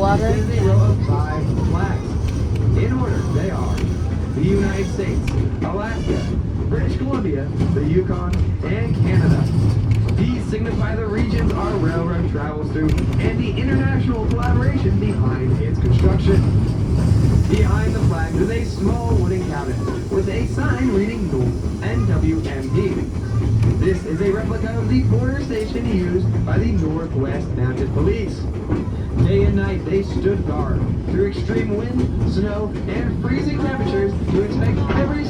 water? This is a row of 5 flags. In order, they are the United States, Alaska, British Columbia, the Yukon, and Canada. These signify the regions our railroad travels through and the international collaboration behind its construction. Behind the flags is a small wooden cabin with a sign reading North and WMD. This is a replica of the border station used by the Northwest Mounted Police. Day and night they stood guard through extreme wind, snow, and freezing temperatures to inspect every